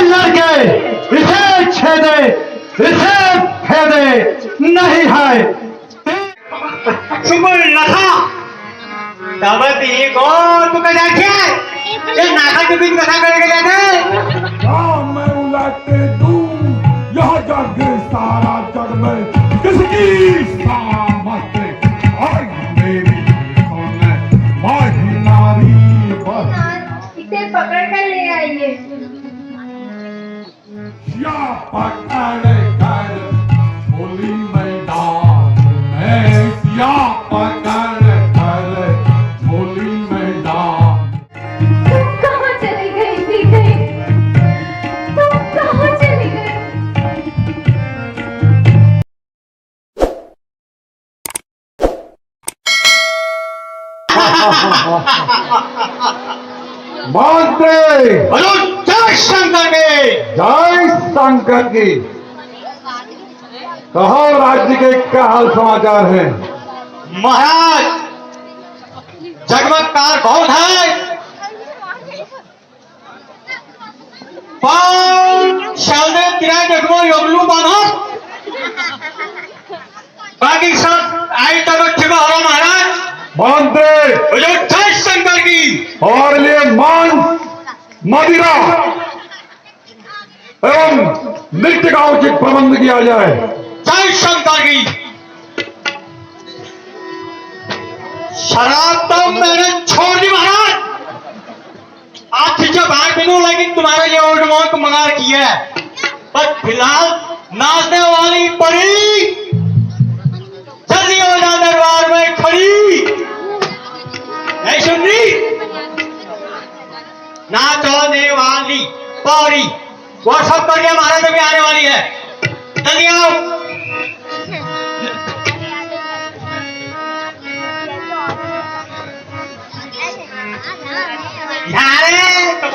लड़के इसे छेदे, इसे फेदे नहीं है। सुबह लखा तब को तू कदा क्या ये नाका के बीच कथा कर गया ने मैं उलट दूं यह जग सारा जग में किसकी सामत आई मेरी सोने माही नारी बस इसे पकड़ कर ले आइए। या पकड़ कर छोली मैदान में या पकड़ कर छोली मैदान। तुम कहाँ चली गई थी गई? तुम कहाँ चली गई? मानते जय शंकर के जय शंकर की। कहो राज्य के क्या हाल समाचार है? महाराज जगमग कार बहुत है शालदे किराए देखो योगलू बांधो बाकी सब आई तब ठीक हो महाराज। मानते जय शंकर की। और लिए मांस मदिरा एवं नृत्य का उचित प्रबंध किया जाए। जय शंकर की। शराब तो मैंने छोड़ दी महाराज। आज से बाहर पीनू लेकिन तुम्हारे लिए ओल्ड मॉन्क मंगा की है। पर फिलहाल नाचने वाली परी जल्दी हो जा दरबार में खड़ी। नहीं सुन रही नाचने वाली परी व्हाट्सअप कर दिया महाराज अभी आने वाली है। जल्दी आओ। यारे तो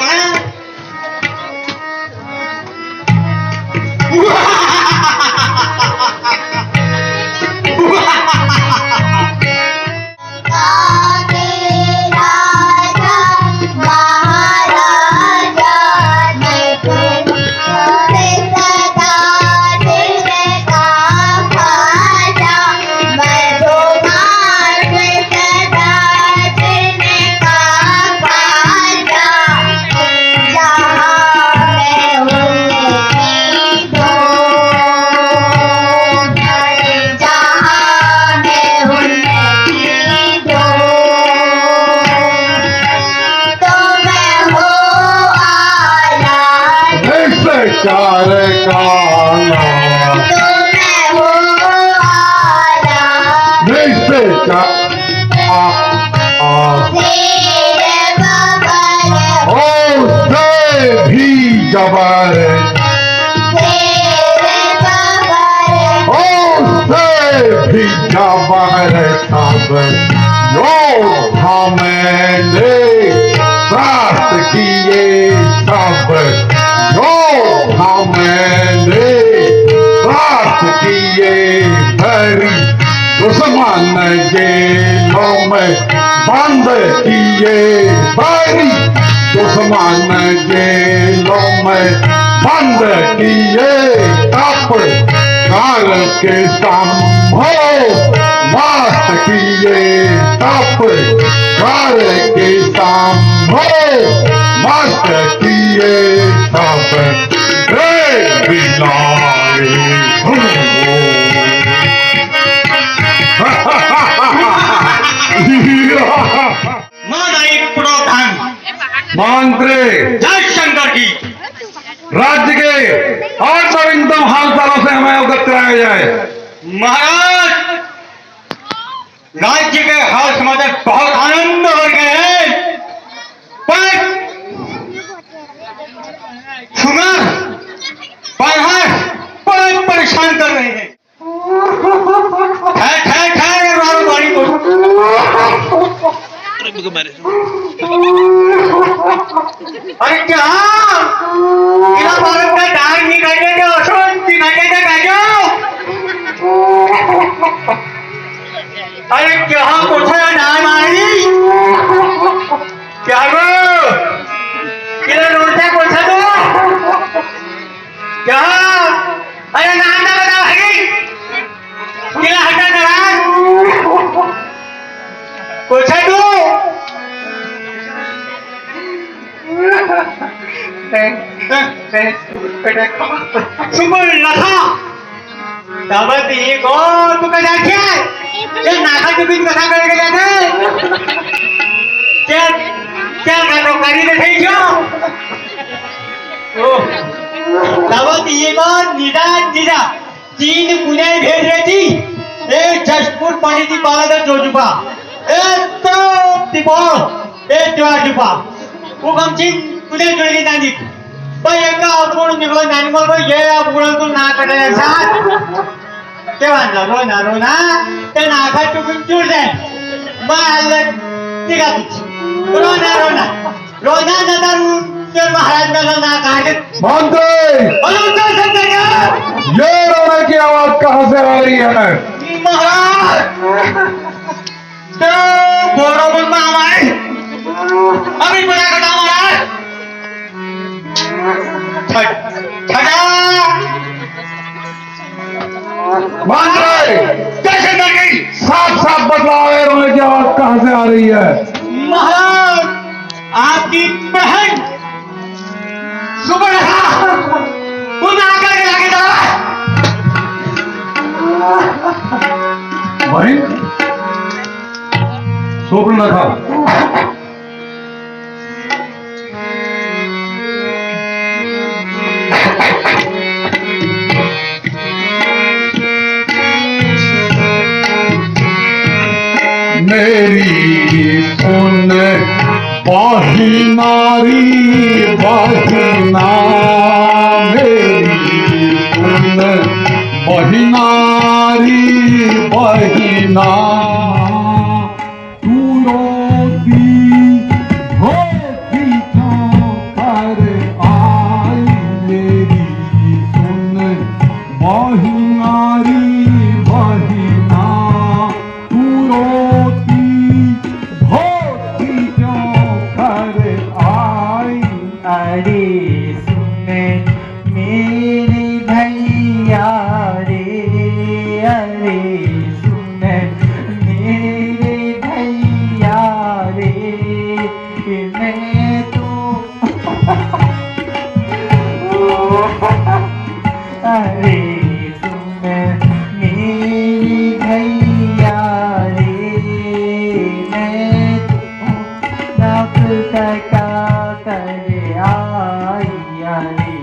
चार काला से भी जबर भी जबर सब योद्धा मैंने प्राप्त किए सब योद्धा मैंने प्राप्त किए भरी दुश्मन जेलों में बंद किए भरी दुश्मन जेलों में बंद किए तप काल के संभो वास किए तप काल के संभो मस्त किए तप रे बिलाए मंत्री जय शंकर की। राज्य के और नवीनतम हालचालों से हमें अवगत कराया जाए। महाराज राज्य के हाल समाचार बहुत आनंद हो गए हैं पर सुगर बड़े परेशान कर रहे हैं। अरे क्या भारत का डाक निकालने के अशोक निकालने का जाओ। अरे क्या कुछ डाल मारी क्या गो किधर रोड से कुछ सुपर नखा दाबत ये को तू का जाके ये नाका के बीच कथा करे गेले ने क्या क्या नाको करी दे થઈ છો ओ दाबत ये को निदा चीन पुणे भेज रही थी ए जशपुर पंडित बालादर जोजुबा ए तो तिपोल ए जोजुबा वो हम चीन पुणे जोड़ी नानी भाई एका अपुण निकलो नानी बोल भाई ये अपुण तो ना करे साथ क्या वाला रोना ते नाका टुकुन चूर दे बाल निका रोना ना दारू तेरे महाराज में ना काटे मंत्री बोलो तो सब क्या ये रोने की आवाज कहाँ से आ रही है? महाराज तो बोरोबन में हमारे अभी बड़ा कटा महाराज छड़ा मंत्री कैसे नहीं साफ बतलाओ, ये रोने की आवाज कहाँ से आ रही है? महाराज आपकी बहन सुबह उन आकर के लाके दवा वही सुवर्णखा मेरी सुन बाही नारी बहिना, मेरी सुन बाही नारी बहिना, तू रोती होती क्यों कर आई, मेरी सुन बाही नारी बहिना, तू रोती होती क्यों कर आई। अरे सुन मेरे भैया रे, अरे सुन मेरे भैया रे, मैं तो अरे सुन मेरे भैया रे, मैं तो नक का कर आई, अरे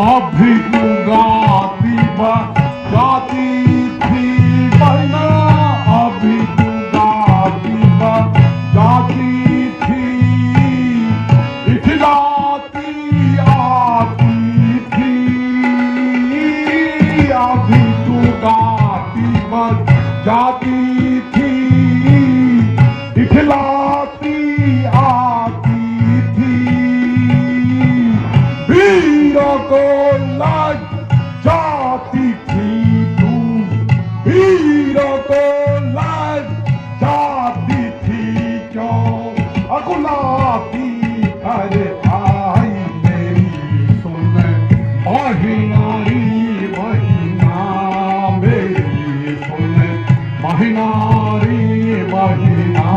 अभी तू गाती जाती थी बहना, अभी तू गाती जाती थी, इखलाती आती थी, अभी तू गाती जाती थी, इखलाती आती थी, वीरों को लग जाती थी तू, वीरों को लग जाती थी क्यों अकुलाती कर आई, मेरी सुन बाही नारी बहिना, मेरी सुन बाही नारी बहिना।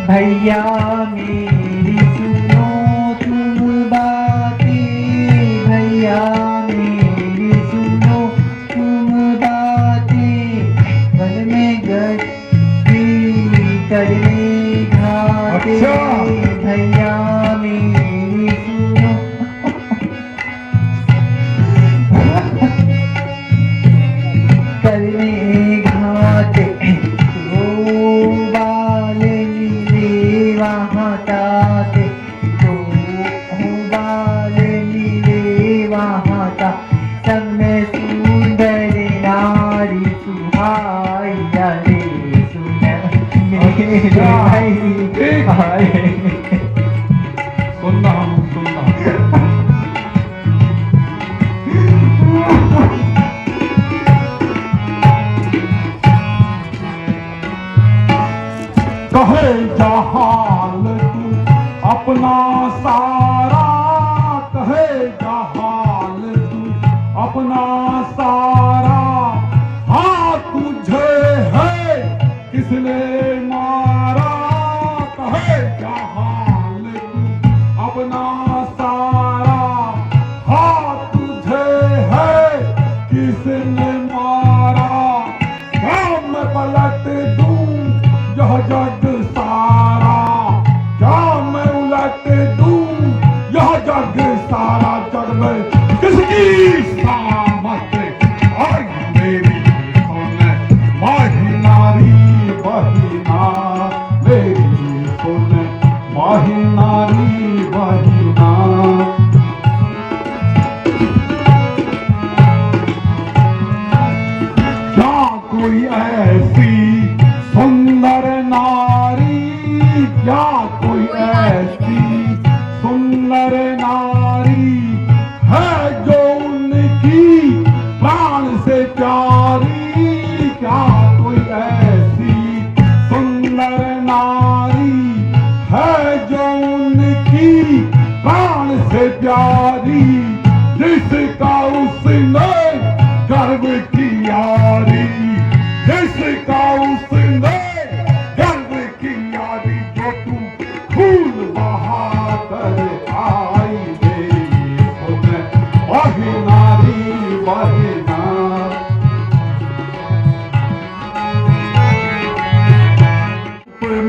भैया मेरी सुनो तुम बातें, भैया मेरी सुनो तुम बातें, मन में गति करने घाटे, भैया मेरी सुनो करने घाटे, तो बाल नीले वहाँ ताते, तो बाल नीले वहाँ ता, सब में सुंदर नारी सुहाई, अरे सुन मेरे भाई आए। सुनना सुनना जहाल तू अपना सारा, कहे जहाल तू अपना सारा। हाँ तुझे है किसने मारा, कहे जहाल तू अपना सारा। हाँ तुझे है किसने मारा, क्या मैं पलट दूं यह जग सारा, क्या मैं उलट दूं यह जग सारा। जग में किसकी सामत आई मेरी सुन, माही नारी बहिना मेरी सुन, माही नारी बहिना। क्या कोई ऐसी सुंदर नारी, क्या कोई ऐसी सुंदर नारी है जो उनकी प्राण से प्यारी, क्या कोई ऐसी सुंदर नारी है जो उनकी प्राण से प्यारी, जिसका उसने गर्व किया री, जिसका उसने गर्व किया री। जो तू फूल बहाकर आई मेरी सुन, वही नारी वही नार।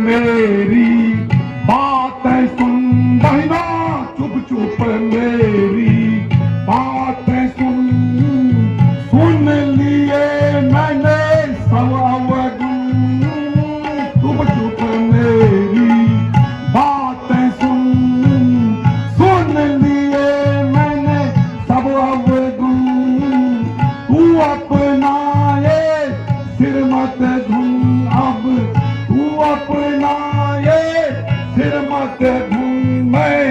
मेरी बातें सुन बहिना, चुप चुप मेरी बातें सुन, सुन लिए मैंने सब अवगुण। चुप चुप मेरी बातें सुन, सुन लिए मैंने सब अवगुण। तू अपना ये सिर मत धुन, अब तू अपना ये सिर मत धुन। मैं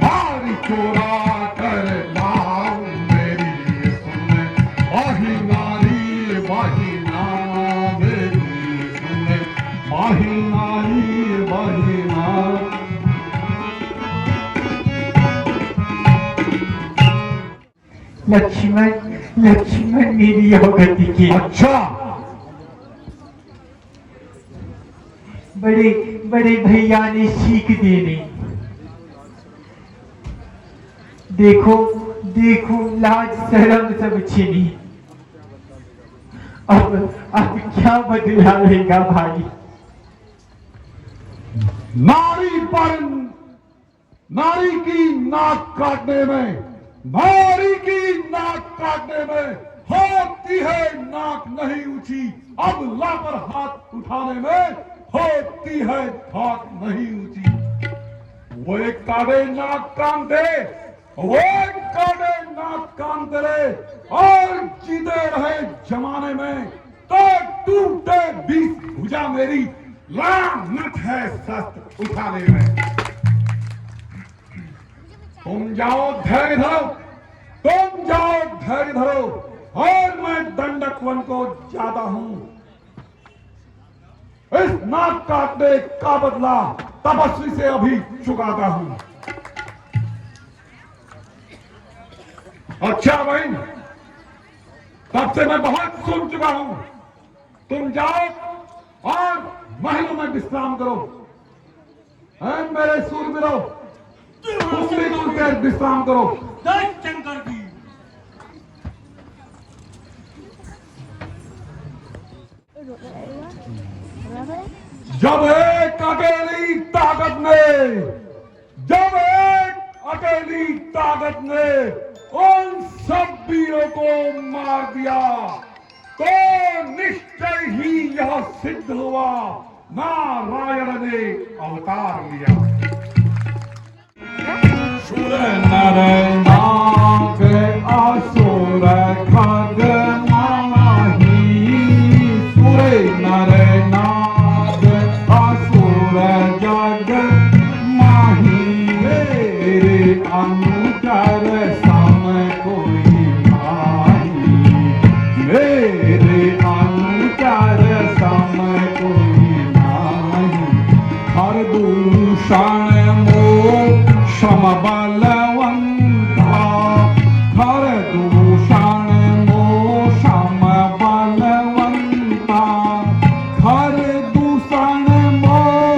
मार चोरा कर लाऊं मेरी सुन, वही नारी वही नाम मेरी सुन, वही नारी वही नाम। लक्ष्मण लक्ष्मण मेरी अवगति की अच्छा, बड़े बड़े भैया ने सीख देने। देखो देखो लाज शर्म सब छिनी, अब क्या बदला लेगा भाई। नारी पर नारी की नाक काटने में, नारी की नाक काटने में होती है नाक नहीं ऊंची, अब ला पर हाथ उठाने में होती है धाक नहीं ऊंची। वो एक काटे नाक कान दे, वो एक काटे नाक कान दे, और जीते रहे जमाने में तो टूटे 20 भुजा मेरी, लानत है शस्त्र उठाने में। तुम जाओ धैर्य धरो, तुम जाओ धैर्य धरो, और मैं दंडक वन को जाता हूं। इस नाक काटने का बदला तपस्वी से अभी चुकाता हूं। अच्छा बहन, तब से मैं बहुत सुन चुका हूं। तुम जाओ और महलों में विश्राम करो। मेरे सूरवीरों, कुश्ती कर विश्राम करो। शंकर जी जब एक अकेली ताकत ने, जब एक अकेली ताकत ने उन सब वीरों को मार दिया, तो निश्चय ही यह सिद्ध हुआ नारायण ने अवतार लिया। सुर नर नाग असुर खग माही, सुर नर नाग असुर जग माही, मेरे अनुचर सम कोई माही, मेरे अनुचर सम कोई माही। हर दूषण मोह समबलवंता खर दूषण मोह समबलवंता खर दूषण मोह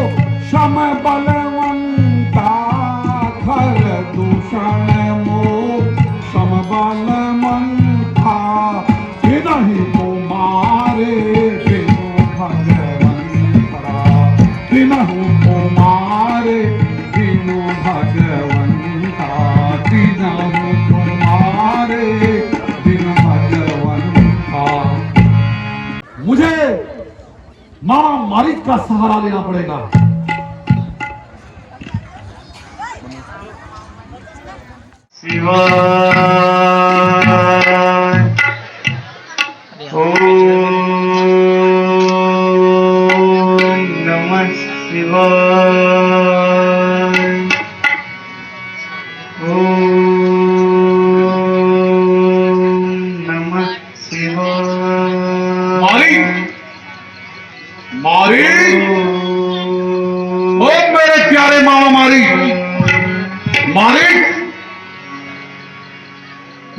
समबलवंता खर दूषण मोह समबलवंता नहीं तुम्हारे बिनु भगवंता बिनु तुम्हारे बिनु भगवंता बिनु तुम्हारे बिनु भगवंता। मुझे मामा मारिच का सहारा लेना पड़ेगा। शिवाय ओम नमः शिवाय ओम नमः शिवाय। मारी ओ मेरे प्यारे मामा मारी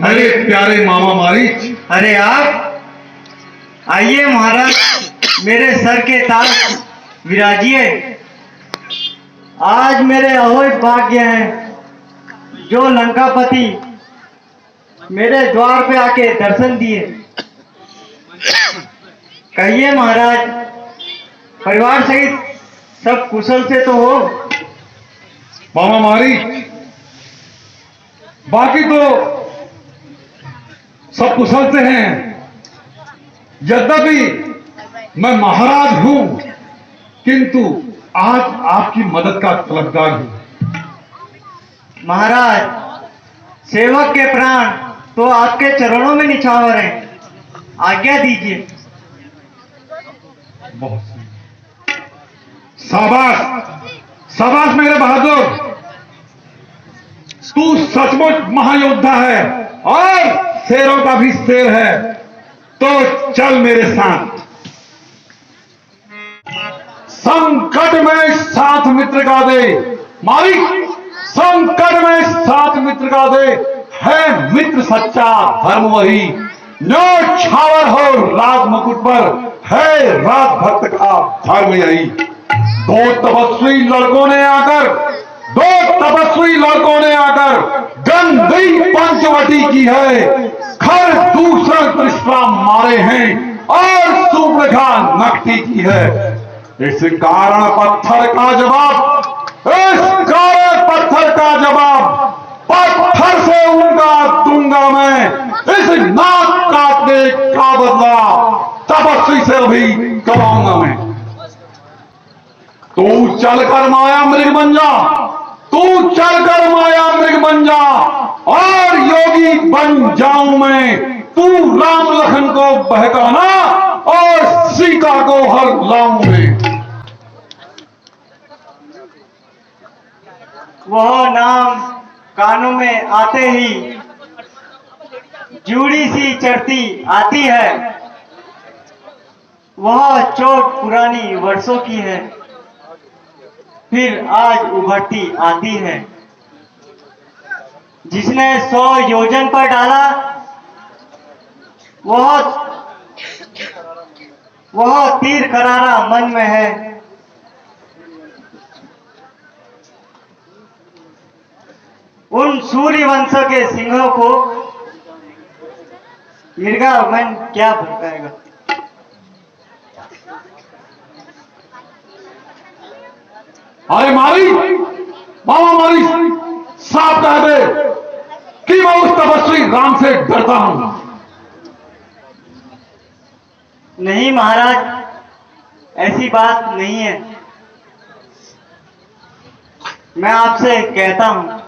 मेरे प्यारे मामा मारीच। अरे आप आइए महाराज, मेरे सर के ताज विराजिए। आज मेरे अहोई भाग्य हैं जो लंकापति मेरे द्वार पे आके दर्शन दिए। कहिए महाराज, परिवार सहित सब कुशल से तो हो? मामा मारी बाकी तो सब कुशल से हैं, यद्यपि मैं महाराज हूं किंतु आज आपकी मदद का तलबगार हूं। महाराज, सेवक के प्राण तो आपके चरणों में निछावर हैं, आज्ञा दीजिए। बहुत शाबाश शाबाश मेरे बहादुर, तू सचमुच महायोद्धा है और शेरों का भी शेर है। तो चल मेरे साथ। संकट में साथ मित्र का दे मालिक, संकट में साथ मित्र का दे, है मित्र सच्चा धर्म वही। नो छावर हो राज मुकुट पर, है राज भक्त का धर्म यही। दो तपस्वी लड़कों ने आकर गंदी पंचवटी की है, खर दूसरा त्रिशरा मारे हैं और सुप्रखा नकटी की है। इस कारण पत्थर का जवाब पत्थर से उनका दूंगा मैं। इस नाक काटने का बदला तपस्वी से अभी करवाऊंगा मैं। तू चलकर माया मृग बन जा और योगी बन जाऊं मैं। तू राम लखन को बहकाना और सीता को हर लाऊं मैं। वह नाम कानों में आते ही जूड़ी सी चढ़ती आती है। वह चोट पुरानी वर्षों की है, फिर आज उभरती आती है। जिसने 100 योजन पर डाला वह तीर करारा मन में है। उन सूर्य वंश के सिंहों को मृगा मन क्या भटकाएगा। अरे मामा मारी साफ कह दे कि मैं उस तपस्वी राम से डरता हूं। नहीं महाराज, ऐसी बात नहीं है। मैं आपसे कहता हूं,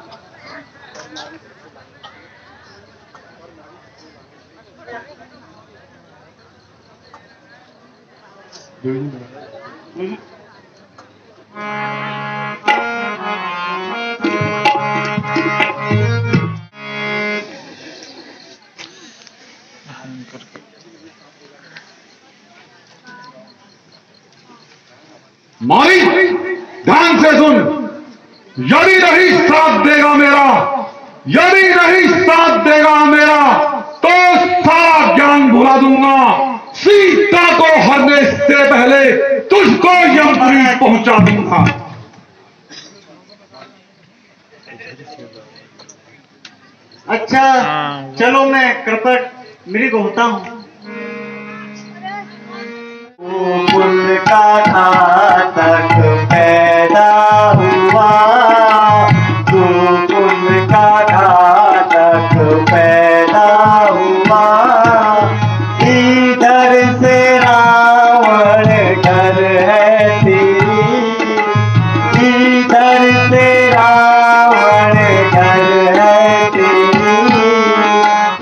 मारी ध्यान से सुन, यदि नहीं साथ देगा मेरा, यदि नहीं साथ देगा मेरा, तो सारा ज्ञान भुला दूंगा। सीता को हरने से पहले तुझको यमपुरी पहुंचा दूंगा। अच्छा चलो मैं कृपक मृग होता हूँ। कुल का घातक पैदा हुआ, तू कुल का घातक पैदा हुआ। इधर से रावण डर है तेरी, इधर से रावण डर है तेरी,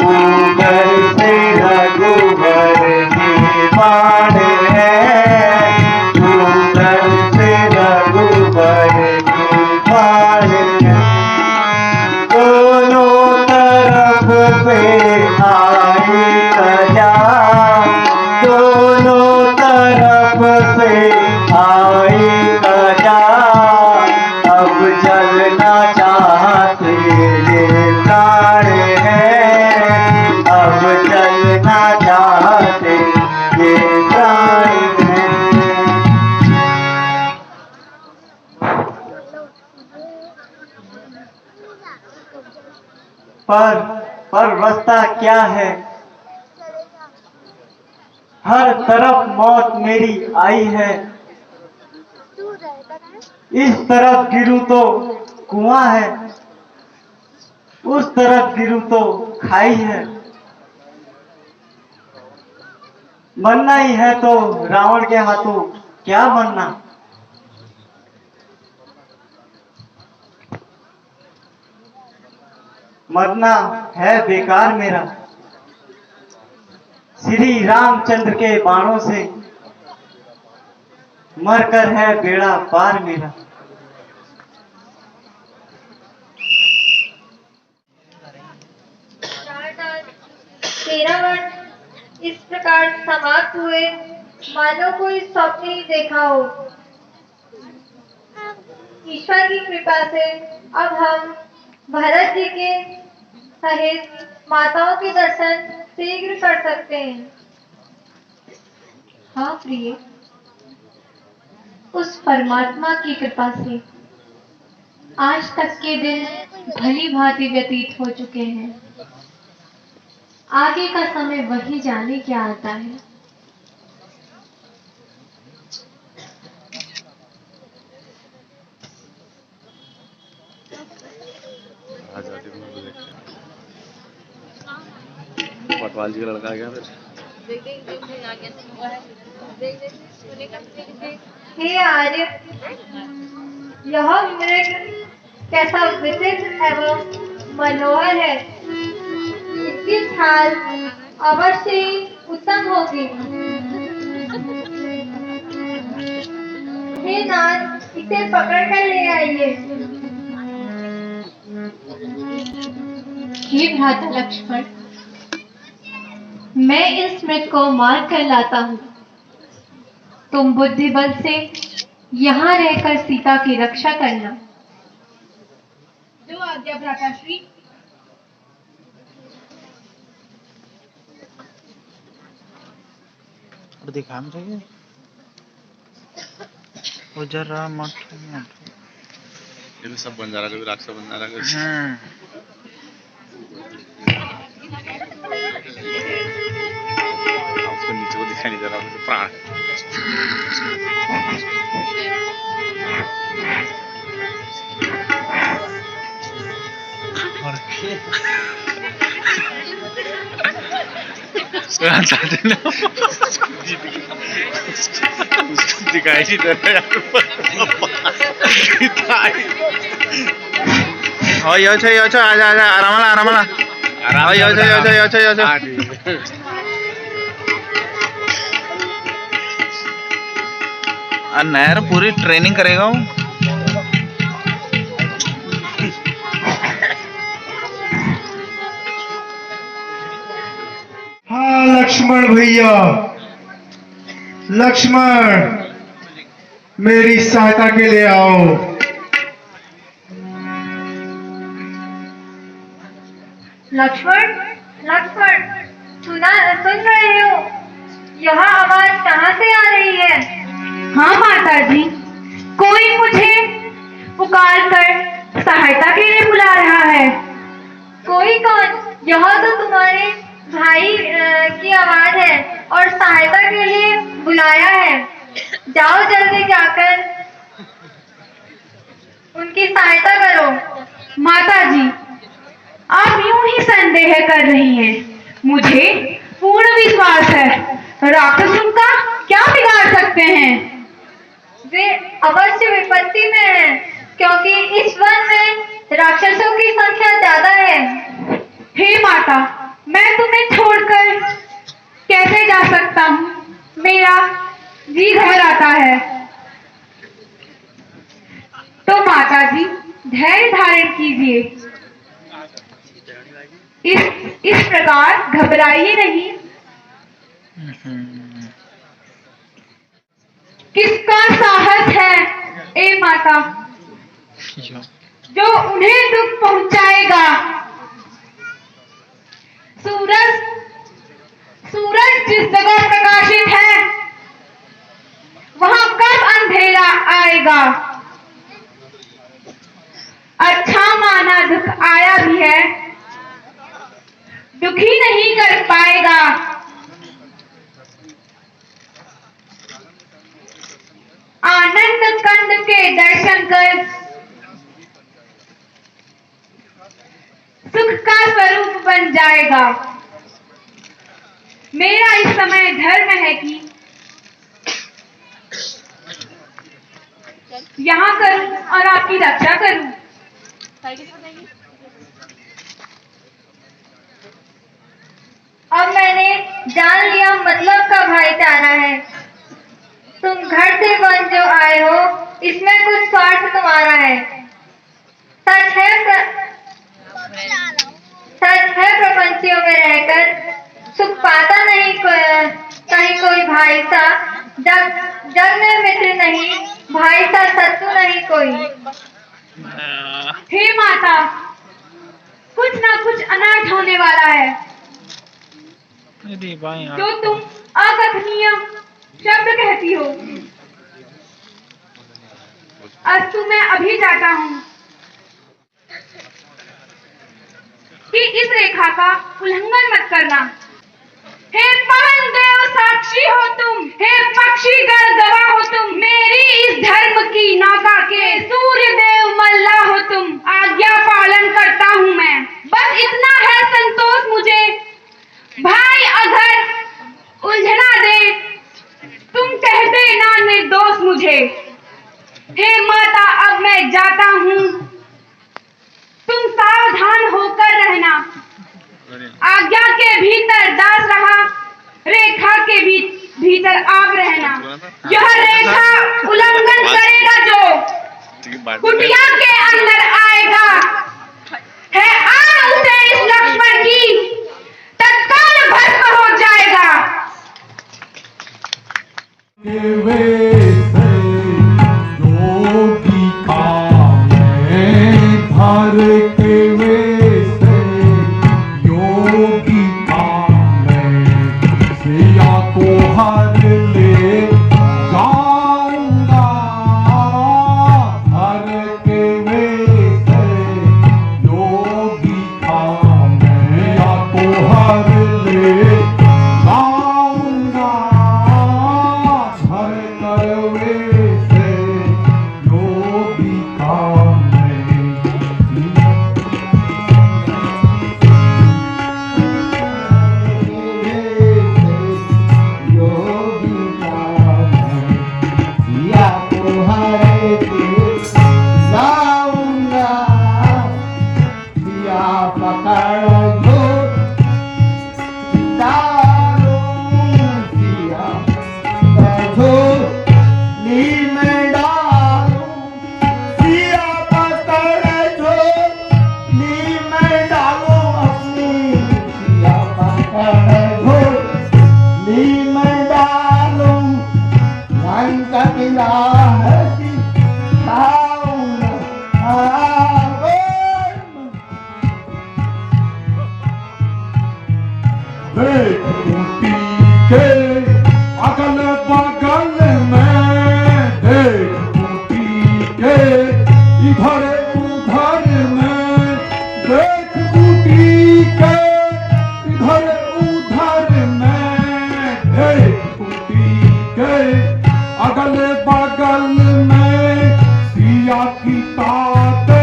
उधर से रघुवर के बाण है, उधर से रघुवर के बाण है। दोनों तरफ से आई सजा, दोनों तरफ से आई सजा। अब चलना चाहते ये प्राण है, अब चलना चाहते ये प्राण है। पर रास्ता क्या है? हर तरफ मौत मेरी आई है। इस तरफ गिरूं तो कुआं है, उस तरफ गिरूं तो खाई है। मरना ही है तो रावण के हाथों क्या मरना। मरना है बेकार मेरा, श्री रामचंद्र के बाणों से मरकर है बेड़ा पार मेरा। तेरा वर्ष इस प्रकार समाप्त हुए मानो कोई स्वप्न ही देखा हो। ईश्वर की कृपा से अब हम भरत जी के सहित माताओं के दर्शन शीघ्र कर सकते हैं। हाँ प्रिय, उस परमात्मा की कृपा से आज तक के दिन भली भांति व्यतीत हो चुके हैं। आगे का समय वही जाने क्या आता है। पटवाल जी का लड़का आ गया फिर। हे आर्य, यह मृग कैसा विचित्र एवं मनोहर है। इसकी छाल अवश्य ही उत्तम होगी। हे नाथ, इसे पकड़ कर ले आइए। हे भ्राता लक्ष्मण, मैं इस मृग को मार कर लाता हूँ। तुम बुद्धि बल से यहाँ रहकर सीता की रक्षा करना। जो आज्ञा भ्राताश्री। और दिखा मुझे वो जरा मत ये भी सब बन जा रहा है, कभी राक्षस बन जा रहा है। उसको नीचे को दिखाई नहीं दे रहा, मुझे प्राण दिखाई नहीं दे रहा यार। आजा आजा आराम नहर पूरी ट्रेनिंग करेगा वो। हाँ लक्ष्मण भैया, लक्ष्मण मेरी सहायता के लिए आओ। लक्ष्मण, लक्ष्मण, सुन रहे हो? यह आवाज कहाँ से आ रही है? हाँ माता जी, कोई मुझे पुकार कर सहायता के लिए बुला रहा है। कोई कौन? यह तो तुम्हारे भाई की आवाज है और सहायता के लिए बुलाया है। जाओ जल्दी जाकर उनकी सहायता करो। माता जी, आप यूं ही संदेह कर रही हैं। मुझे पूर्ण विश्वास है राक्षस उनका क्या बिगाड़ सकते हैं। वे अवश्य विपत्ति में हैं, क्योंकि इस वन में राक्षसों की संख्या ज्यादा है। हे माता, मैं तुम्हें छोड़कर कैसे जा सकता हूँ? मेरा जी घबराता है। तो माता जी, धैर्य धारण कीजिए। इस प्रकार घबराइए नहीं। किसका साहस है ए माता जो उन्हें दुख पहुंचाएगा? सूरज जिस जगह प्रकाशित है वहां कब अंधेरा आएगा? अच्छा माना दुख आया भी है, दुखी नहीं कर पाएगा। आनंद कंद के दर्शन कर सुख का स्वरूप बन जाएगा। मेरा इस समय धर्म है कि यहाँ करूं और आपकी रक्षा करूं। अब मैंने जान लिया मतलब का भाईचारा है। तुम घर से वन जो आए हो, इसमें कुछ स्वार्थ तुम्हारा है। सच है प्रपंचियों में रहकर सुख पाता नहीं कहीं कोई भाई सा। जग में मित्र नहीं, भाई सा शत्रु नहीं कोई। हे माता, कुछ ना कुछ अनर्थ होने वाला है। जो तुम अकथनीय शब्द कहती हो। अस्तु, मैं अभी जाता हूँ कि इस रेखा का उल्लंघन मत करना। हे पवन देव साक्षी हो तुम, हे पक्षी गण गवाह हो तुम, मेरी इस धर्म की नौका के सूर्य देव मल्ला हो तुम। आज्ञा पालन करता हूँ मैं, बस इतना है संतोष मुझे। भाई अगर उलझना दे तुम कह देना निर्दोष मुझे। हे माता, अब मैं जाता हूँ, तुम सावधान होकर रहना। आज्ञा के भीतर दास रहा, रेखा के भीतर आप रहना। यह रेखा उल्लंघन करेगा जो कुटिया के अंदर आएगा है आन उसे इस लक्ष्मण की तत्काल भस्म हो जाएगा। योगी का मैं धर के वैसे, योगी का मैं सिया को हर ले जाऊंगा। धर के वैसे सिया की ताते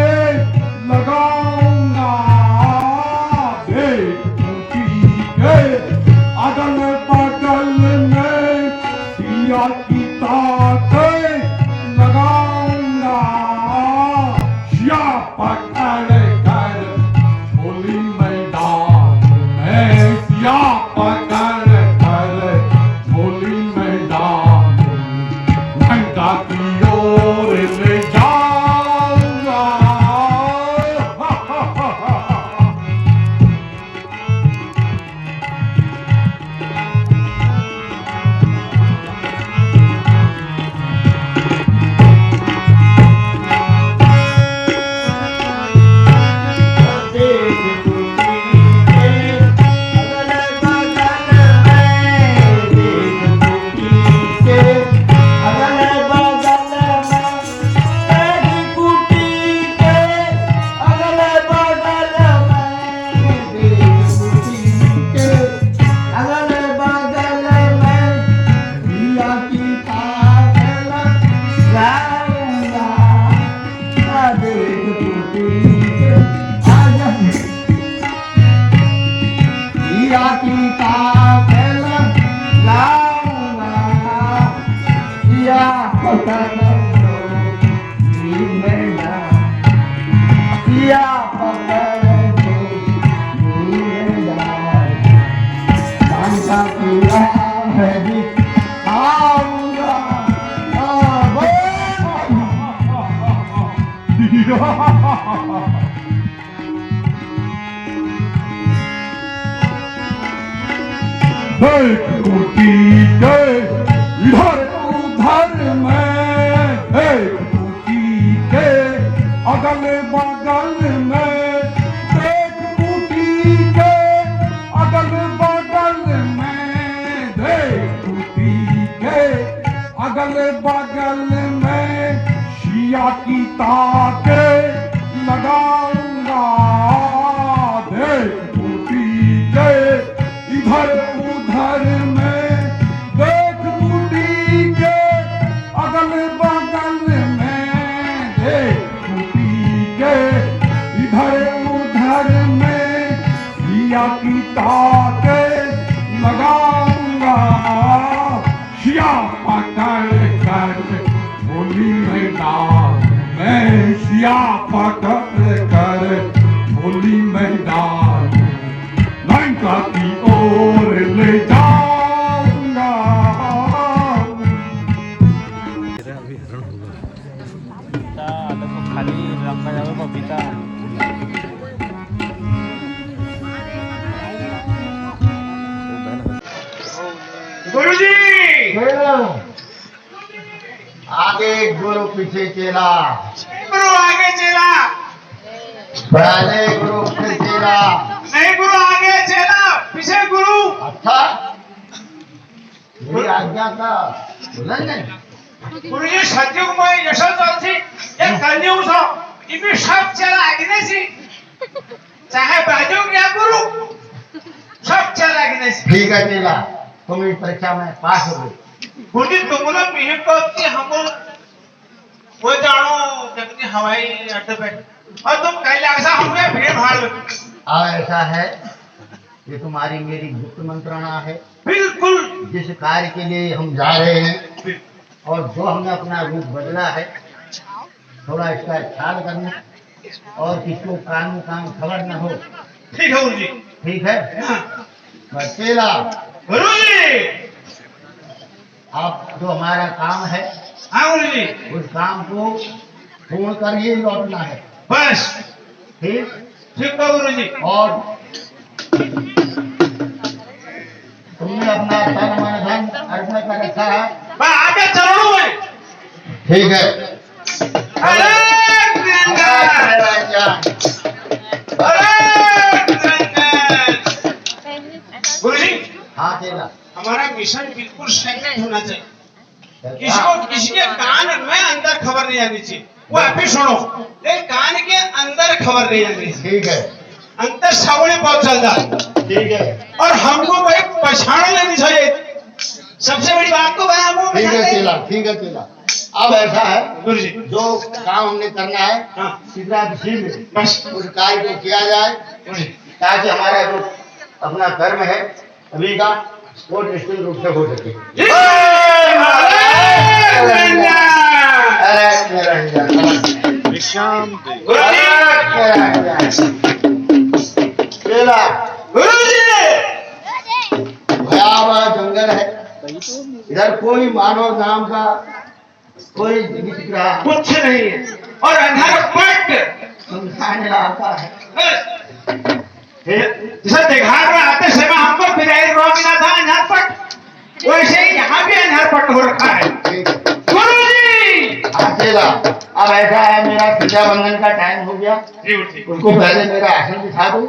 लगाऊंगा देख टूटी के अगल बगल में सिया की ताते लगाऊंगा सिया पकड़ कर झोली मैदान में सिया पकड़ कर झोली मैदान लंका की ओर ले जाऊंगा देख टूटी के इधर उधर में देख टूटी के अगल बगल में देख टूटी के अगल बगल में देख टूटी के अगल बगल में सिया की ताके लगाऊंगा देख टूटी के इधर उधर में देख टूटी के अगल बगल में देख टूटी के इधर उधर में सिया की ताके लगाऊंगा सिया पकड़ कर झोली मैदान में सिया पकड़ कर झोली मैदान लंका की ओर ले जाऊंगा खाली रंगा जावे बबीता गुरुजी आगे गुरु पीछे चेला गुरु आगे चला पहले गुरु फिर चेला नहीं गुरु आगे चला पीछे गुरु अच्छा मेरी आज्ञा का उल्लंघन नहीं गुरुजी सतयुग में यशो चलती ये कलयुग था इनमें सब चला आगे नहीं चाहे बाजू या गुरु सब चला आगे नहीं ठीक है चेला तुम इस परीक्षा में पास हो गए गुरुजी तुम लोग मिहिर को कि हम वो जानो कितनी हवाई अड्डे पे और तुम कैलाश हमें भीड़ भाड़ में अब ऐसा है ये तुम्हारी मेरी गुप्त मंत्रणा है बिल्कुल जिस कार्य के लिए हम जा रहे हैं और जो हमने अपना रूप बदला है थोड़ा इसका ख्याल करना और किसको काम खबर न हो ठीक है गुरुजी ठीक है चेला गुरुजी आप जो हमारा काम है हाँ गुरुजी उस काम को पूर्ण कर ही लौटना है बस ठीक ठीक है गुरुजी और तुमने अपना तन मन धन अर्पण कर रखा है मैं आगे चरणों में ठीक है अरे गंगा अरे गंगा गुरुजी हाँ चेला हमारा मिशन बिल्कुल सेक्रेट होना चाहिए किसी के कान में अंदर खबर नहीं आनी चाहिए वो आप ही सुनो लेकिन कान के अंदर खबर नहीं आनी चाहिए ठीक है अंतर सावली बहुत चलता ठीक है और हमको भाई पहचान लेनी चाहिए सबसे बड़ी बात तो भाई हमको ठीक है पहचान चेला ठीक है चेला अब ऐसा है गुरु जी जो काम हमने करना है हाँ शीघ्र शीघ्र बस उस कार्य को किया जाए गुरु जी ताकि हमारा जो अपना कर्म है अभी का वो निश्चित रूप से हो सके। जय महाराज अरे निरंजन विश्राम दे। गुरु जी केला गुरु जी भयावह जंगल है, इधर कोई मानव नाम का कोई नहीं दिख रहा, कुछ नहीं है और अंधार पट सुनसान इलाका है। जैसे देखार में आते समय हमको फिराई रो मिला था अंधार पट, वैसे ही यहाँ भी अंधार पट हो रखा है। गुरु जी आसेगा अब ऐसा है मेरा पूजा बंधन का टाइम हो गया, जी गुरु जी उनको पहले मेरा आसन बिछा दो।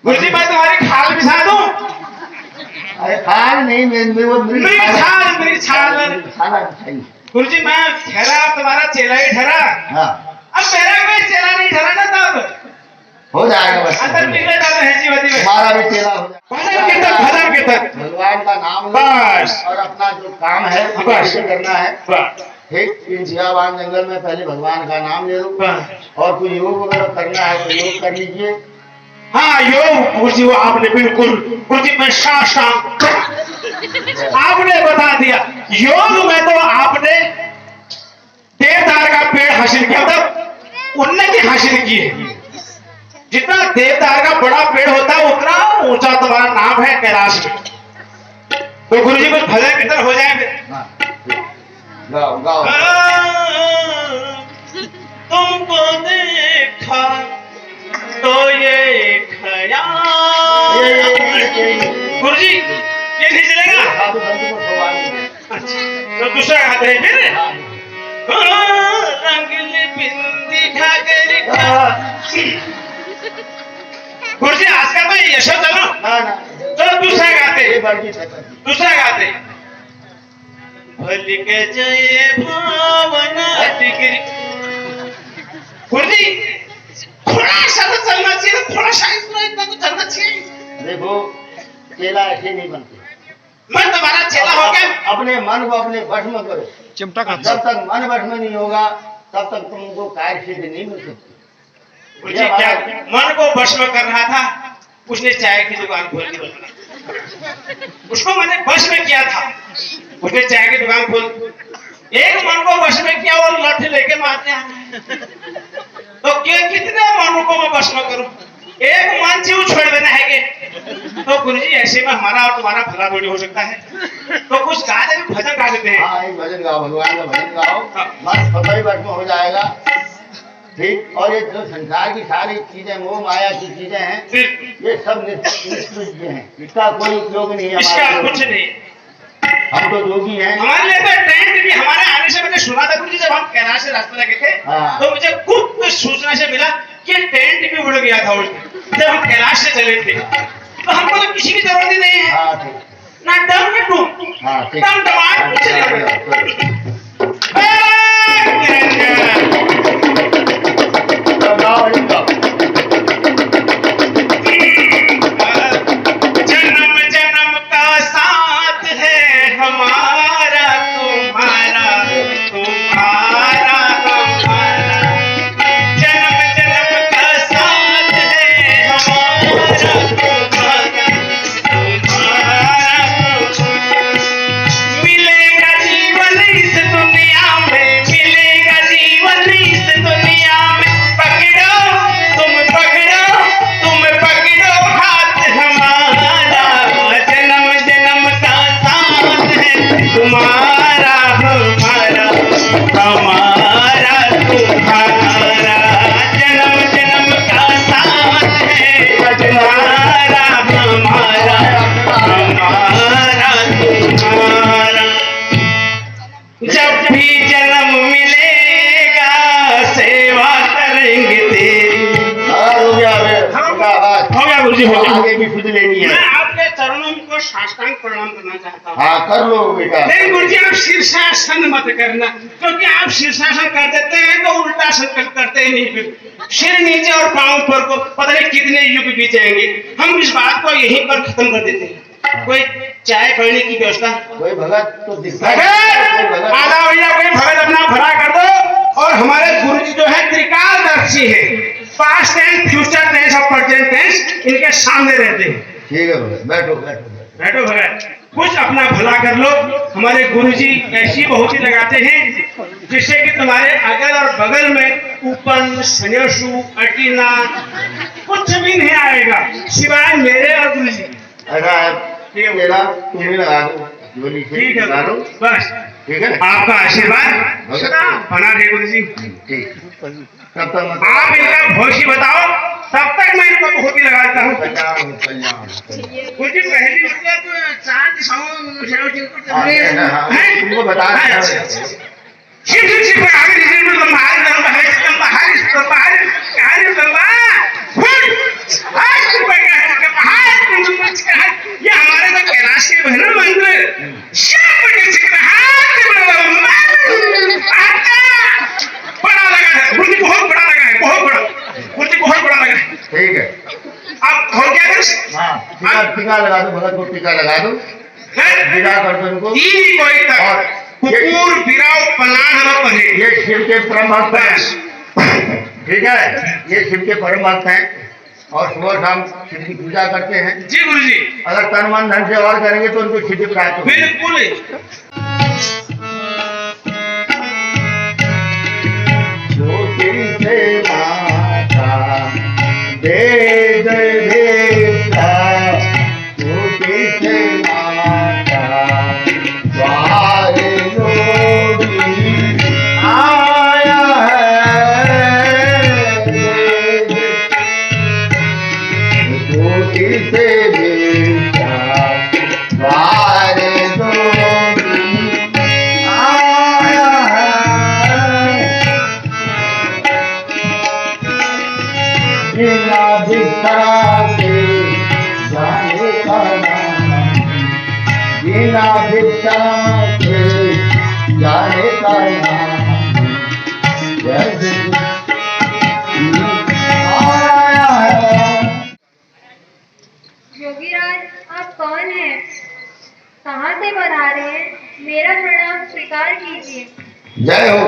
गुरु जी मैं तुम्हारी खाल बिछा दूं? अरे खाल नहीं मेरी वो मेरी छाल खाना बिछाइए। गुरु जी मैं ठहरा तुम्हारा चेला ही ठहरा, हाँ अब मेरा कोई चेला नहीं ठहरा ना तब हो जाएगा बस, अंदर निकले जाते हैं जीवती में हमारा भी चेला हो जाएगा। भजन कीर्तन भगवान का नाम लो बस। और अपना जो काम है बस। कैसे करना है बस ठीक इन जियावान जंगल में पहले भगवान का नाम ले लो बस। और कोई योग वगैरह करना है तो योग कर लीजिए। हाँ योग गुरु जी वो आपने बिल्कुल गुरु जी मैं साष्टांग आपने बता दिया। योग में तो आपने देवदार का पेड़ हासिल किया था, उन्नति हासिल की है। जितना देवदार का बड़ा पेड़ होता है उतना ऊंचा तुम्हारा नाम है कैलाश में। तो गुरु जी कुछ भजन कीर्तन हो जाए फिर। हाँ, ठीक। गाओ गाओ तुमको देखा तो ये ख्याल। गुरु जी ये नहीं चलेगा? साधु संतों को भगवान को। अच्छा तो दूसरा गाते हैं फिर। रंगली बिंदी घाघर का। गुरु जी आज का तो यशो चलो ना ना चलो दूसरा गाते ये बड़ी है। दूसरा गाते भली के जय भावना टिकरी। गुरु जी थोड़ा सा तो चलना चाहिए, थोड़ा सा इतना तो चलना चाहिए। देखो चेला ऐसे नहीं बनते, मैं तुम्हारा चेला हो गया। अपने मन को अपने वश में करो। चिमटा का जब तक मन वश में नहीं होगा तब तक तुमको कार्य सिद्धि नहीं मिल सकती। गुरु जी क्या मन को वश में कर रहा था, उसने चाय की दुकान खोल दी। उसको मैंने वश में किया था, उसने चाय की दुकान खोल। एक मन को वश में किया और लाठी लेके मारते हैं। तो क्या कितने मनों को मैं वश में करूं? एक मन जीव छोड़ देना है के? तो गुरु जी ऐसे में हमारा और तुम्हारा भला थोड़ी हो सकता है। तो कुछ गा दे, भजन गा देते हैं। हाँ एक भजन गाओ, भगवान का भजन गाओ, मन स्वतः ही वश में हो जाएगा। ठीक। और ये जो संसार की सारी चीजें मोह माया की चीजें हैं ये सब निष्कृत हैं, इसका कोई उपयोग नहीं है इसका हमारे कुछ लिए। नहीं। हम तो योगी हैं। हमारे लिए तो टेंट भी हमारे आने से मैंने सुना था गुरु जी, जब हम कैलाश से रास्ते लगे थे हाँ। तो मुझे गुप्त सूचना से मिला कि टेंट भी उड़ गया था उस दिन जब हम कैलाश से चले थे। तो हमको तो किसी की जरूरत ही नहीं है, हाँ ठीक। ना डम ना टूम, हाँ ठीक। डम डमाट कुछ नहीं होगा। गाओ एक गाओ। जन्म जन्म का साथ है हमारा तुम्हारा, तुम्हारा हमारा। जन्म जन्म का साथ है हमारा तुम्हारा, तुम्हारा। मिलेगा जीवन इस दुनिया में, मिलेगा जीवन इस दुनिया में। पकड़ो तुम पकड़ो हाथ हमारा। जन्म जन्म का साथ है तुम्हारा हमारा, हमारा तुम्हारा। जन्म जन्म का साथ है तुम्हारा हमारा, हमारा तुम्हारा। जब भी जन्म मिलेगा सेवा करेंगे तेरी। हाँ, हो गया बे, हाँ। उनका आवाज। हो गया गुरु जी, हो गया। आगे भी सुध लेनी है। मैं आपके चरणों को साष्टांग प्रणाम करना चाहता हूँ। हाँ कर लो बेटा। लेकिन गुरु जी आप शीर्षासन मत करना, क्योंकि आप शीर्षासन कर देते हैं तो उल्टा संकल्प करते ही नहीं। फिर सिर नीचे और पांव ऊपर को पता नहीं कितने युग बीत जाएंगे। हम इस बात को यहीं पर खत्म कर देते हैं। कोई चाय पीने की व्यवस्था। कोई भगत तो दिखता भगत आधा भैया, कोई भगत अपना भरा कर दो। और हमारे गुरुजी जो है त्रिकालदर्शी है, पास्ट टेंस, फ्यूचर टेंस और प्रेजेंट टेंस इनके सामने रहते हैं। ठीक है भगत, बैठो बैठो बैठो भगत, कुछ अपना भला कर लो। हमारे गुरुजी ऐसी बहुत ही लगाते हैं जिससे कि तुम्हारे अगल और बगल में ऊपन, सन्यासु, अटीना कुछ भी नहीं आएगा सिवाय मेरे और गुरुजी। अच्छा तेरा तुम्हें लगा दो, गोली से ठीक है लगा दो, बस। ठीक है। आपका आशीर्वाद सदा बना रहे गुरुजी। ठीक, तब तक आप इनका भविष्य बताओ, तब तक मैं इनको बहुत ही लगाता हूँ। कल्याण कल्याण। गुरुजी पहली मतलब चांद तुमको बता रहा है। शिव शिव शिव आगे शिव में लंबाई ये हमारे तो कैलाश के बहन मंत्र बड़ा लगा है गुरुजी, बहुत बड़ा लगा है, बहुत बड़ा गुरुजी, बहुत बड़ा लगा है। ठीक है, अब हो गया दस। हाँ टीका लगा दो भगत को, टीका लगा दो, विदा कर दो इनको। कोई और कुकुर बिराव पलाह पहे। ये शिव के परम भक्त हैं, ठीक है, ये शिव के परम भक्त हैं और सुबह शाम शिव की पूजा करते हैं। जी गुरुजी। अगर तन मन धन से और करेंगे तो उनको सिद्धि प्राप्त होगी। बिल्कुल। ज्योति से माता दे देवता, ज्योति से माता द्वारे योगी आया है। ज्योति से देवता द्वारे योगी आया है। बिना भिक्षा से जाने का नाम, बिना भिक्षा से जाने का नाम, जैसे आया है। योगीराज, आप कौन हैं? कहाँ से बता रहे हैं? मेरा प्रणाम स्वीकार कीजिए। जय हो,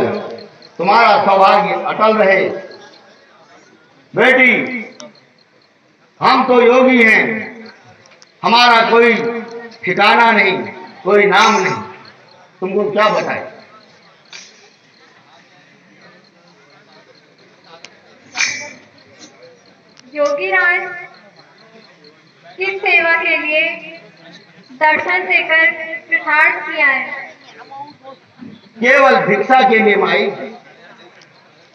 तुम्हारा सौभाग्य अटल रहे। बेटी, हम तो योगी हैं, हमारा कोई ठिकाना नहीं, कोई नाम नहीं, तुमको क्या बताए। योगीराज, किस सेवा के लिए दर्शन देकर कृतार्थ किया है? केवल भिक्षा के लिए माई,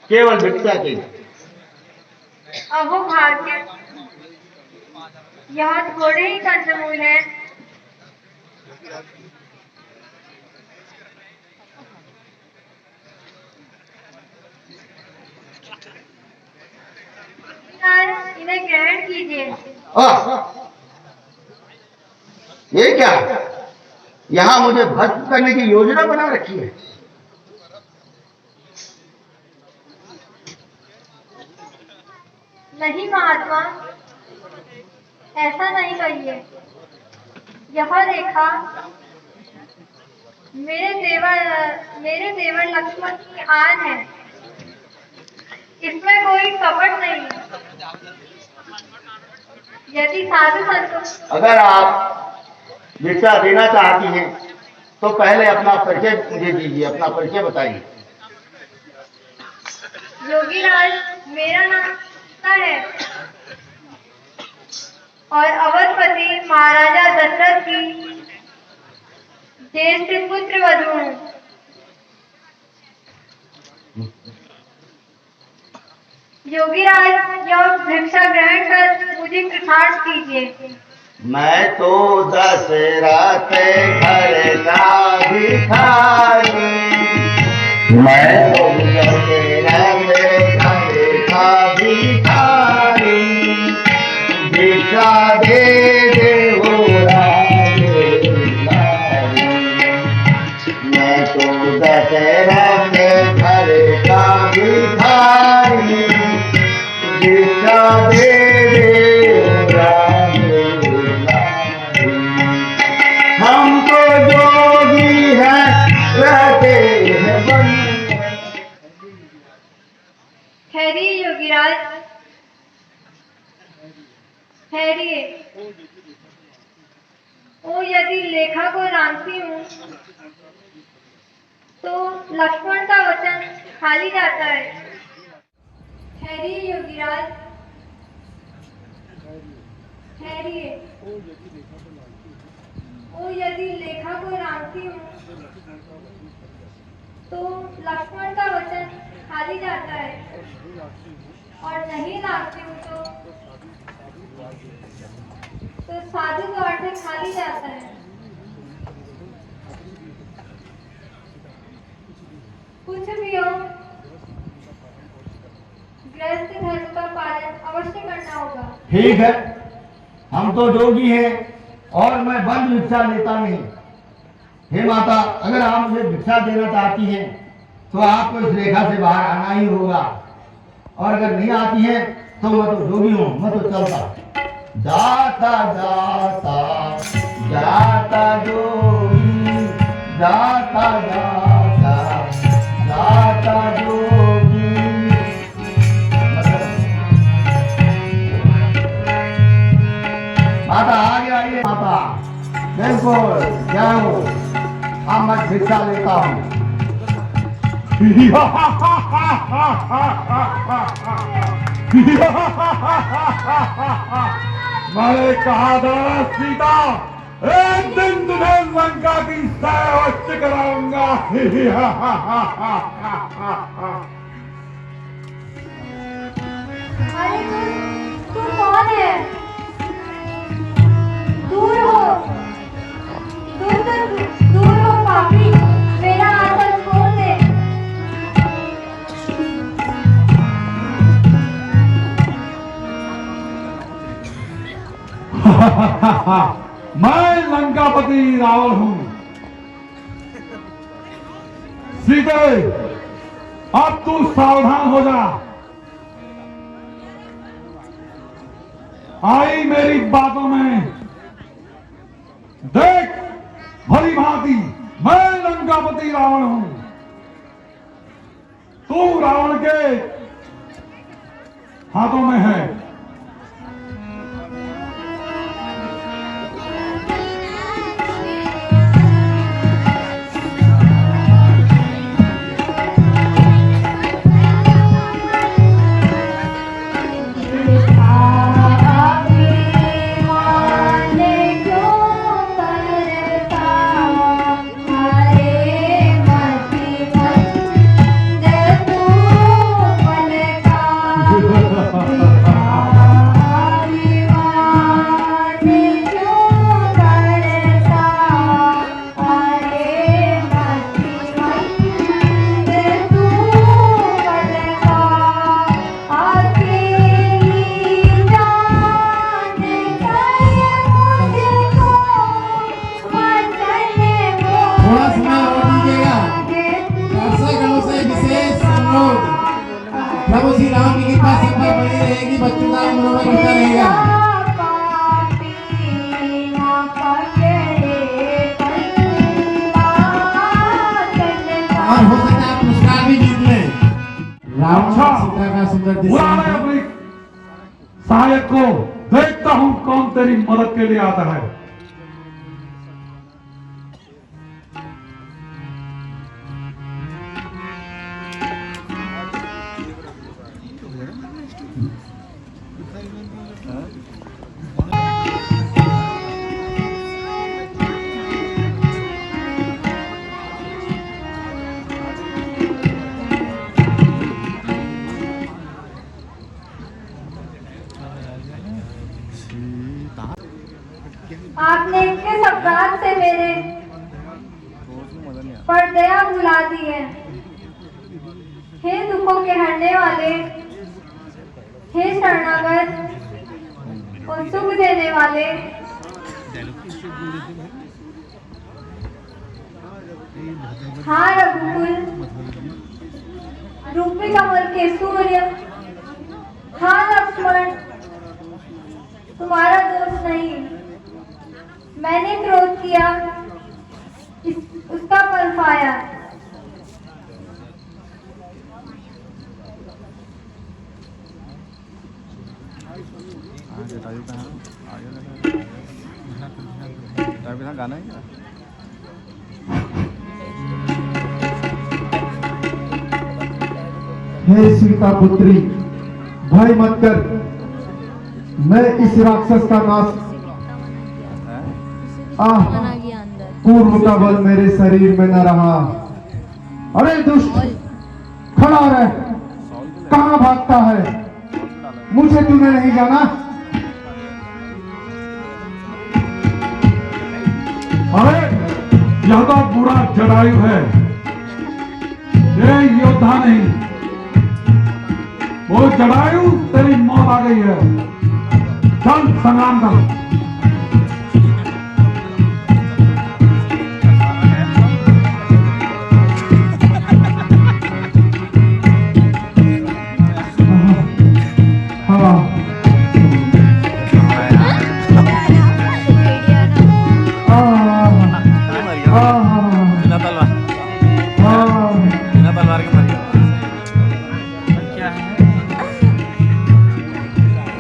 केवल भिक्षा के लिए। अहो भाग्य, यह थोड़े ही कंदमूल है। इन्हें ग्रहण कीजिए। ये क्या, यहाँ मुझे भस्म करने की योजना बना रखी है। नहीं महात्मा, ऐसा नहीं कहिए। यह रेखा मेरे देवर लक्ष्मण की आन है, इसमें कोई कपट नहीं। यदि साधु संतों, अगर आप भिक्षा देना चाहती हैं तो पहले अपना परिचय दे दीजिए, अपना परिचय बताइए। योगीराज, मेरा नाम है और अवधपति महाराजा दशरथ की ज्येष्ठ पुत्र वधू हूँ। योगीराज, यह भिक्षा ग्रहण कर मुझे कृतार्थ कीजिए। मैं तो दशरथ घर का भिखारी, मैं तो दशरथ घर का भिखारी, भिक्षा दे दे हो राजे नारी। मैं तो दशरथ घर का भिखारी, भिक्षा दे दे हो राजे नारी। ठहरिए योगीराज, ठहरिए। ओ यदि लेखा को रांधती हूँ तो लक्ष्मण का वचन खाली जाता है। ठहरिए योगीराज, ठहरिए। ओ यदि लेखा को रांधती हूँ तो लक्ष्मण का वचन खाली जाता है, और नहीं लाती हूँ तो साधु का अर्थ खाली जाता है। कुछ भी हो, गृहस्थ धर्म का पालन अवश्य करना होगा। ठीक है, हम तो जोगी हैं और मैं बंद भिक्षा लेता नहीं। हे माता, अगर आप मुझे भिक्षा देना चाहती हैं तो आपको इस रेखा से बाहर आना ही होगा, और अगर नहीं आती है तो मैं तो जोगी हूँ, मैं तो चलता जाता जाता जाता जोगी, जाता जाता जाता जोगी। माता आगे आइए माता, बिल्कुल जाओ, अब मैं भिक्षा लेता हूँ। मैंने कहा था सीता, एक दिन तुम्हें लंका की सैर अवश्य कराऊंगा। अरे तू कौन है? दूर हो, दूर हो पापी, मेरा आसन खोल दे। मैं लंकापति रावण हूं। सीते, अब तू सावधान हो जा। आई मेरी बातों में, देख भली भांति मैं लंकापति रावण हूं। तू रावण के हाथों में है। प्रभु श्री राम की कृपा सब पर बनी रहेगी, बच्चों का मनोबल बढ़ता रहेगा। और हो सकता है पुरस्कार भी जीत लें। रावण सीता का सुंदर बुला ले अपनी सहायक को, देखता हूं कौन तेरी मदद के लिए आता है। आपने किस अपराध से मेरे पर दया भुला दी है? हे दुखों के हरने वाले, हे शरणागत और सुख देने वाले, हाँ रघुकुल रूपी कमल के सूर्य, हाँ लक्ष्मण, तुम्हारा दोष नहीं। मैंने क्रोध किया, उसका फल पाया। गाना है हे सीता पुत्री, भय मत कर, मैं इस राक्षस का नाश पूर्व का बल मेरे शरीर में न रहा। अरे दुष्ट, खड़ा रह, कहाँ भागता है? मुझे तूने नहीं जाना? अरे यह तो बुरा जटायु है, ये योद्धा नहीं। वो जटायु, तेरी मौत आ गई है, चल संग्राम कर। बिना तलवार के मर गया। क्या है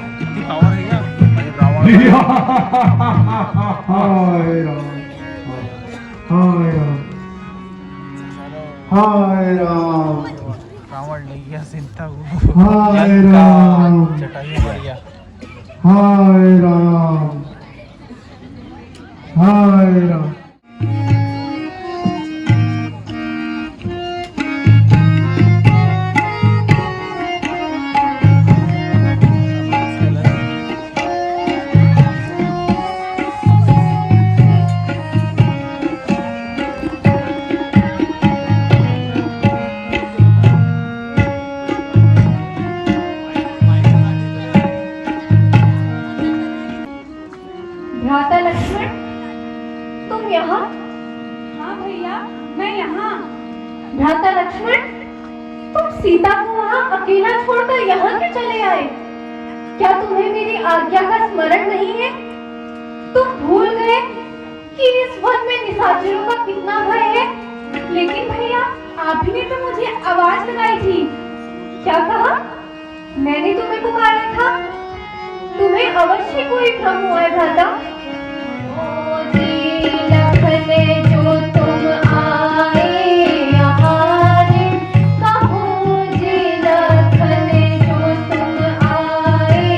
कितनी पावर है यार भाई रावण। हाय राम, हाय राम, हाय राम, रावण ले गया सीता को। हाय राम, जटायु मर गया। हाय राम, हाय राम। भ्राता लक्ष्मण, तुम यहाँ? हाँ भैया, मैं यहाँ। भ्राता लक्ष्मण, तुम सीता को वहाँ अकेला छोड़कर यहाँ क्यों चले आए? क्या तुम्हें मेरी आज्ञा का स्मरण नहीं है? तुम भूल गए कि इस वन में निशाचरों का कितना भय है? लेकिन भैया, आप ही ने तो मुझे आवाज लगाई थी। क्या कहा? मैंने तुम्हें पुकारा था। तुम्हें अवश्य कोई भ्रम हुआ है भ्राता। ओ जी लखन जो तुम आए यहाँ रे, कहो जी लखन जो तुम आए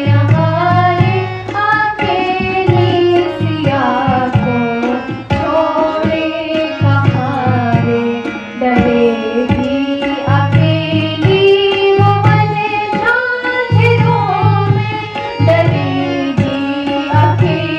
यहाँ रे, अकेली सिया को छोड़े कहाँ रे, डरेगी अकेली वो बने झांझरों में, डरेगी अकेली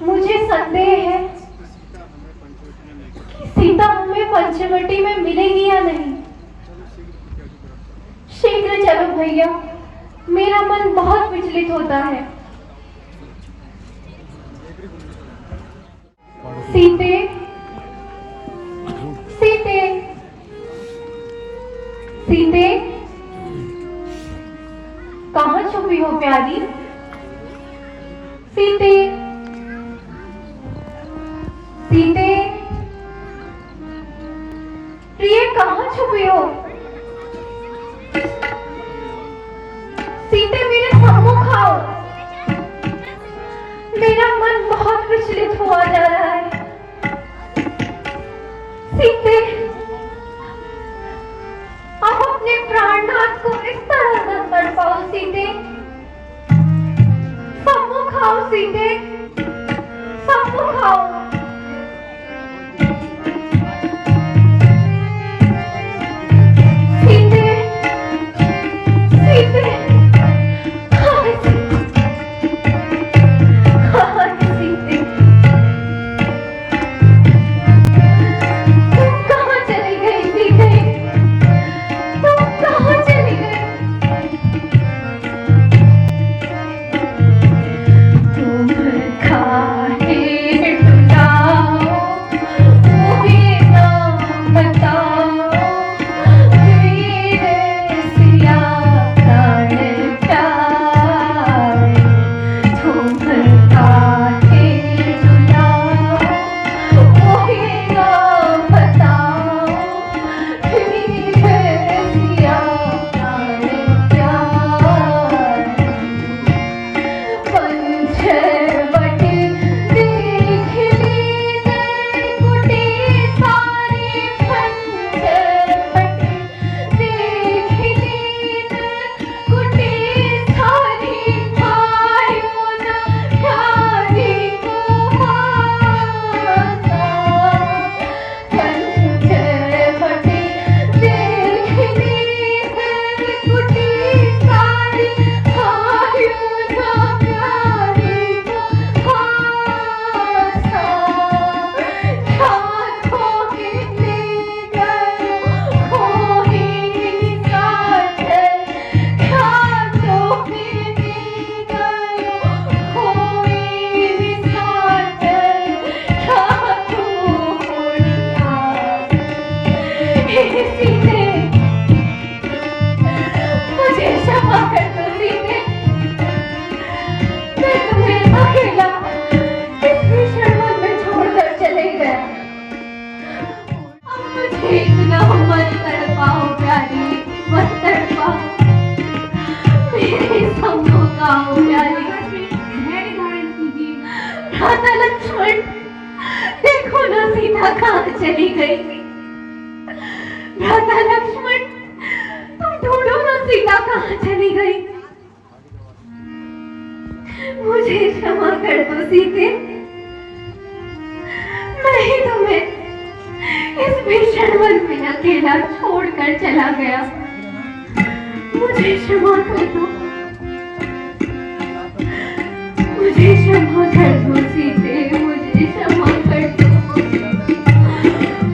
मुझे संदेह है कि सीता हमें पंचवटी में मिलेगी या नहीं। शीघ्र चलो भैया, मेरा मन बहुत विचलित होता है। सीते, सीते, सीते, कहाँ छुपी हो प्यारी? सीते, सीते, प्रिय कहाँ छुपी हो? सीते मेरे सम्मुख आओ। मेरा मन बहुत विचलित हुआ जा रहा है। सीते, आप अपने प्राणनाथ को इस तरह न तड़पाओ सीते। सम्मुख आओ सीते, सम्मुख आओ। सीते, सीते, सीते, तुम कहाँ चली गई सीते? तुम कहाँ चली गई? तुम काहे टुटाओ, मुझे ना बताओ, मेरे सिया प्राण प्यारे। तुम काहे टुटाओ, मुझे ना बताओ, मेरे सिया प्राण प्यारे। पंचवटी देख लीजिए कुटी सारी, पंचवटी देख लीजिए कुटी सारी, भाइयों ना प्यारी को माता। पंचवटी देख लीजिए कुटी सारी, भाइयों ना प्यारी को माता। छातों के ले गए कोई साथ, छातों के ले गए कोई साथ, छातों को निकाल। हे सीते, मुझे क्षमा कर दो सीते। मैं तुम्हें अकेला इस भीषण वन में छोड़कर चले गया। अब मुझे इतना मत तड़पाओ प्यारी, मत तड़पाओ। मेरे सम्मुख आओ प्यारी, धैर्य धारण कीजिए। भ्राता लक्ष्मण, देखो ना सीता कहाँ चली गई। भ्राता लक्ष्मण, तुम ढूंढो ना सीता कहाँ चली गई। मुझे क्षमा कर दो सीते, मैं ही तुम्हें इस भीषण वन में अकेला छोड़कर चला गया। मुझे क्षमा कर दो, मुझे क्षमा कर दो सीते, मुझे क्षमा कर दो,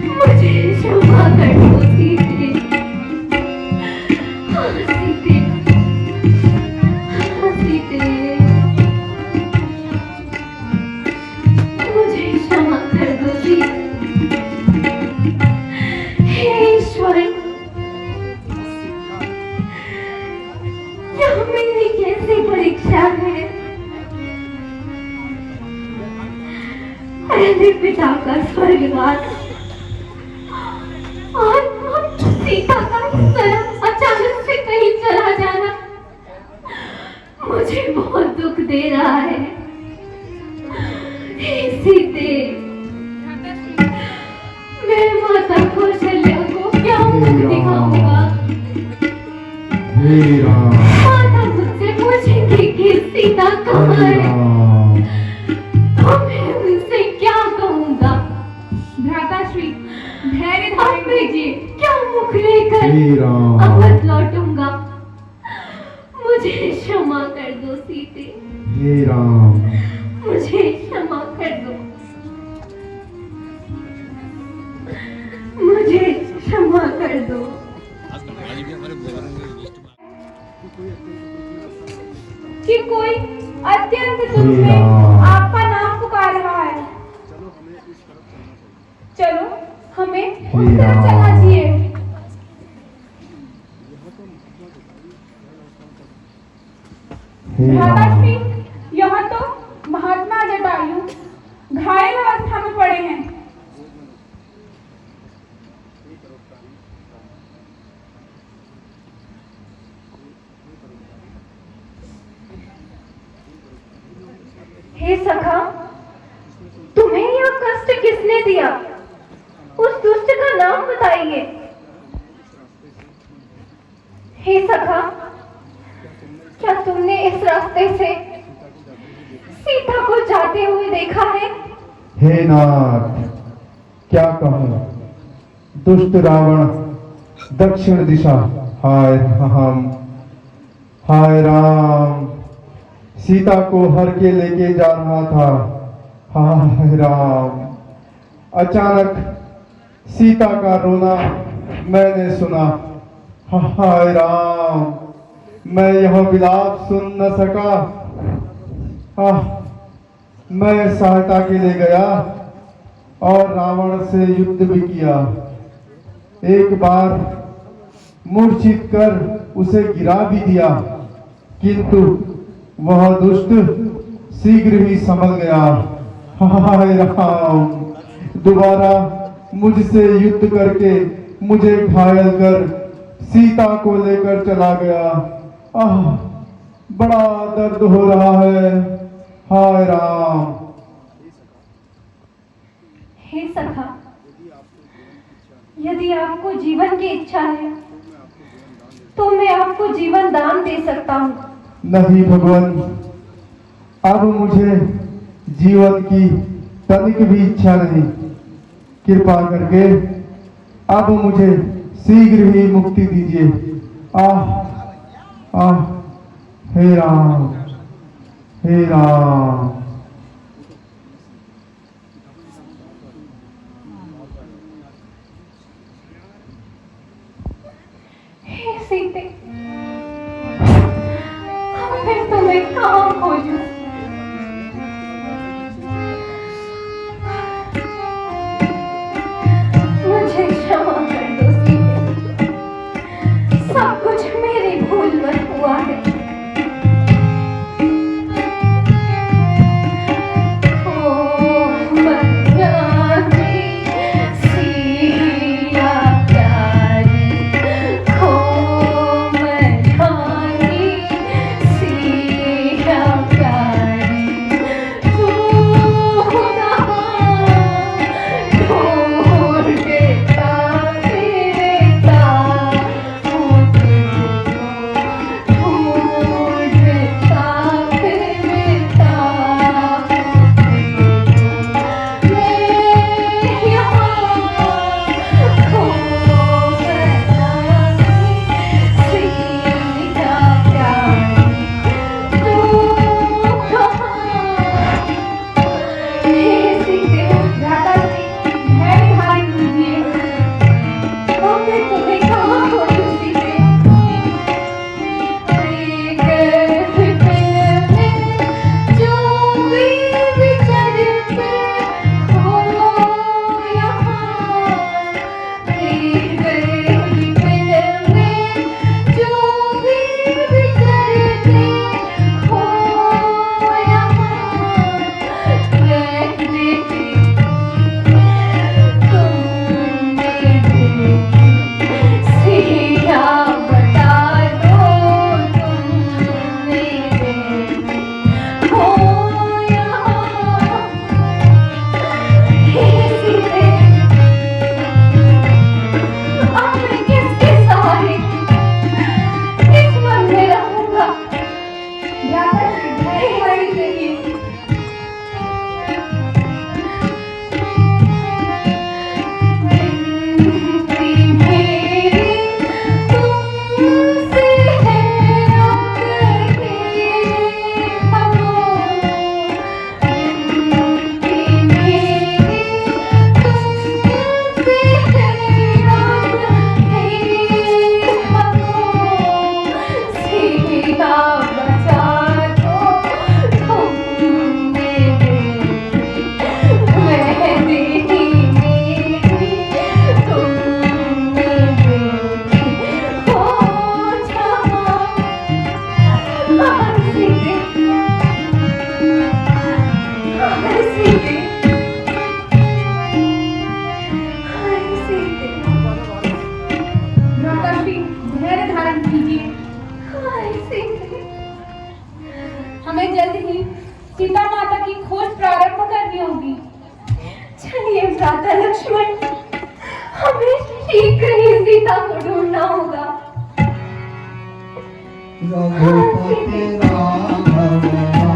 मुझे क्षमा कर दो सीते। हाँ सीते, हाँ सीते, मुझे क्षमा कर दो सीते। हे ईश्वर, यह मेरी कैसी परीक्षा है। पहले पिता का स्वर्गवास और सीता का इस तरह अचानक से कहीं चला जाना मुझे बहुत दुख दे रहा है। हे सीते, मैं माता कौशल्या को क्या मुख दिखाऊंगा? माता मुझसे पूछेंगी कि सीता कहाँ है, तो मैं उनसे क्या कहूँगा? भ्राताश्री, धैर्य धारण कीजिए। क्या मुख लेकर अवध लौटूंगा? मुझे क्षमा कर दो सीते, हे राम, मुझे क्षमा कर दो, मुझे क्षमा कर दो। कि कोई अत्यंत दुख में आपका नाम पुकार रहा है। चलो हमें उस तरफ चलना चाहिए। भ्राताश्री, यह तो महात्मा जटायु घायल अवस्था में पड़े हैं। हे सखा, तुम्हें यह कष्ट किसने दिया? उस दुष्ट का नाम बताइए। हे सखा, क्या तुमने इस रास्ते से सीता को जाते हुए देखा है? हे नाथ, क्या कहूं, दुष्ट रावण दक्षिण दिशा, हाय हम, हाय राम, सीता को हर के लेके जा रहा था। हाय राम, अचानक सीता का रोना मैंने सुना। हाय राम, मैं यह विलाप सुन न सका। मैं सहायता के लिए गया और रावण से युद्ध भी किया। एक बार मूर्छित कर उसे गिरा भी दिया, किंतु वह दुष्ट शीघ्र ही संभल गया। हाय राम, दोबारा मुझसे युद्ध करके मुझे घायल कर सीता को लेकर चला गया। बड़ा दर्द हो रहा है। हाय राम। हे सखा, यदि आपको जीवन की इच्छा है तो मैं आपको जीवन दान दे सकता हूँ। नहीं भगवान, अब मुझे जीवन की तनिक भी इच्छा नहीं। कृपा करके अब मुझे शीघ्र ही मुक्ति दीजिए। हे राम, हे राम। हे सीते, मैं तुम्हें कहाँ खोजूं? मुझे क्षमा कर दो सीते, सब कुछ मेरी भूल में हुआ है। लक्ष्मण, हमें शीघ्र ही सीता को ढूंढना होगा। रघुपति राघव